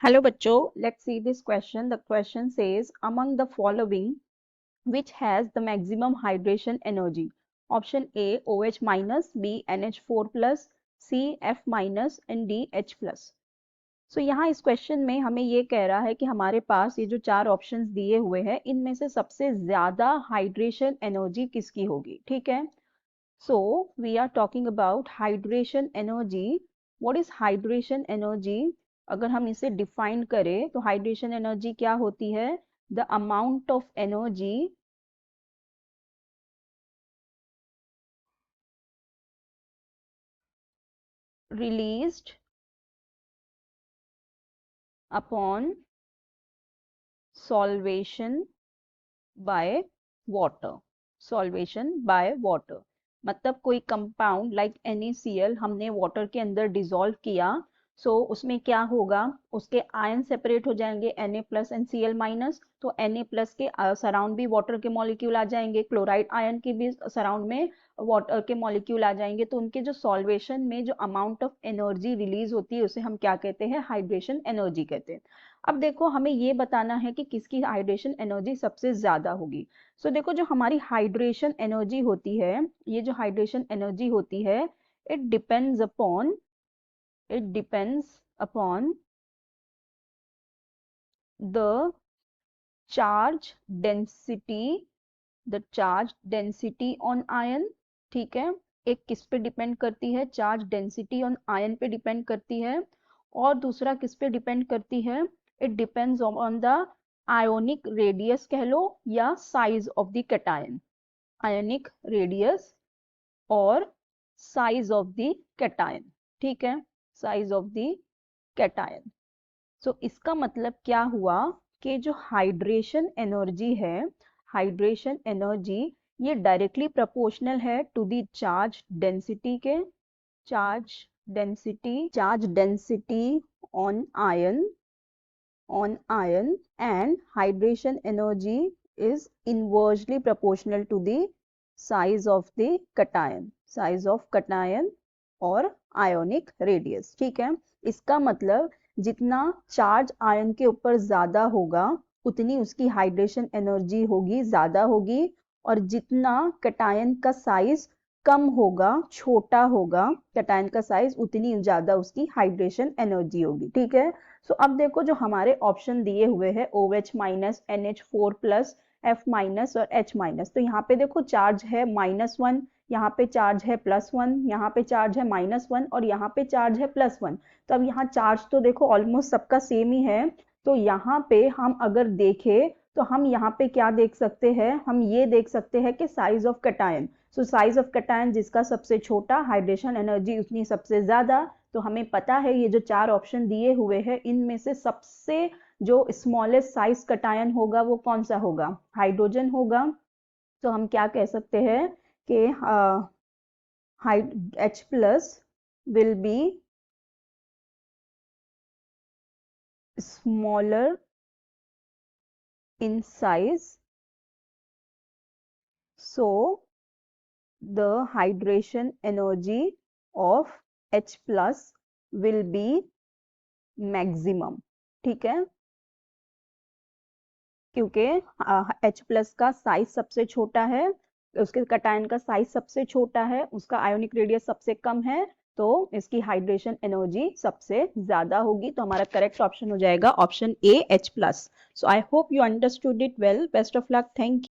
Hello bachcho, let's see this question. The question says, among the following, which has the maximum hydration energy? Option A, OH minus, B, NH4 plus, C, F minus and D, H plus. So यहाँ इस question में हमें ये कह रहा है कि हमारे पास ये जो चार ऑप्शंस दिए हुए हैं इनमें से सबसे ज्यादा हाइड्रेशन एनर्जी किसकी होगी, ठीक है। So we are talking about hydration energy. What is hydration energy? अगर हम इसे डिफाइन करें तो हाइड्रेशन एनर्जी क्या होती है? The amount of energy released upon solvation by water. Solvation by water मतलब कोई कंपाउंड लाइक NaCl हमने वाटर के अंदर डिसॉल्व किया, सो उसमें क्या होगा, उसके आयन सेपरेट हो जाएंगे Na plus and Cl minus. तो Na प्लस के सराउंड भी वाटर के मॉलिक्यूल आ जाएंगे, क्लोराइड आयन के भी सराउंड में वाटर के मॉलिक्यूल आ जाएंगे। तो उनके जो सॉल्वेशन में जो अमाउंट ऑफ एनर्जी रिलीज होती है उसे हम क्या कहते हैं? हाइड्रेशन एनर्जी कहते हैं। अब देखो हमें ये बताना है कि किसकी हाइड्रेशन एनर्जी सबसे ज्यादा होगी। सो देखो जो हमारी हाइड्रेशन एनर्जी होती है, ये जो हाइड्रेशन एनर्जी होती है, it depends upon the charge density, on ion, ठीक है। एक किस पे डिपेंड करती है? चार्ज डेंसिटी ऑन आयन पे डिपेंड करती है। और दूसरा किस पे डिपेंड करती है? It depends on the ionic radius कह लो या size of the cation. Ionic radius और साइज ऑफ द कैटायन, ठीक है, साइज ऑफ द कैटायन। सो इसका मतलब क्या हुआ कि जो हाइड्रेशन एनर्जी है, हाइड्रेशन एनर्जी ये डायरेक्टली प्रोपोर्शनल है टू द चार्ज डेंसिटी के, charge density on ion and hydration energy is inversely proportional to the size of the cation और ionic radius, ठीक है। इसका मतलब जितना चार्ज आयन के ऊपर ज्यादा होगा उतनी उसकी हाइड्रेशन एनर्जी होगी, ज्यादा होगी। और जितना कैटायन का साइज कम होगा, छोटा होगा कैटायन का साइज, उतनी ज्यादा उसकी हाइड्रेशन एनर्जी होगी, ठीक है। सो अब देखो जो हमारे ऑप्शन दिए हुए हैं OH minus, NH4 plus, F minus और H माइनस, तो यहाँ पे देखो चार्ज है -1, यहाँ पे चार्ज है +1, यहाँ पे चार्ज है -1 और यहाँ पे चार्ज है +1। तो अब यहाँ चार्ज तो देखो ऑलमोस्ट सबका सेम ही है। तो यहाँ पे हम अगर देखें तो हम यहाँ पे क्या देख सकते हैं? हम ये देख सकते हैं कि size of cation. So size of cation जिसका सबसे छोटा, हाइड्रेशन एनर्जी उतनी सबसे ज्यादा। तो हमें पता है ये जो चार ऑप्शन दिए हुए हैं इनमें से सबसे जो स्मॉलेस्ट साइज कैटायन होगा वो कौन सा होगा? हाइड्रोजन होगा। तो हम क्या कह सकते हैं कि H plus will be smaller in size, so the hydration energy of H plus will be maximum, ठीक है। क्योंकि H प्लस का साइज सबसे छोटा है, उसके कैटायन का साइज सबसे छोटा है, उसका आयोनिक रेडियस सबसे कम है, तो इसकी हाइड्रेशन एनर्जी सबसे ज्यादा होगी। तो हमारा करेक्ट ऑप्शन हो जाएगा option A, H plus. So I hope you understood it well. Best of luck, thank you.